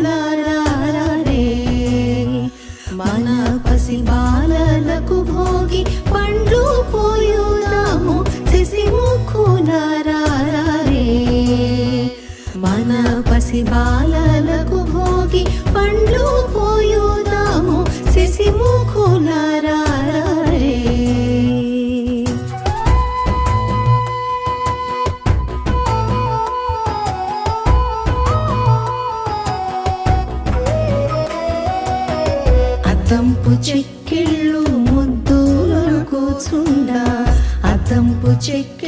సిసిముకులారారే మన పసి బాలలకు భోగి పండ్లు పోయుదాము సిసిముకులారారే మన పసి బాలలకు భోగి పండ్లు పోయుదాము సిసిముకులారారే అద్దంపు చెక్కిళ్ళు ముద్దులు కూర్చుండా అద్దంపు చెక్కి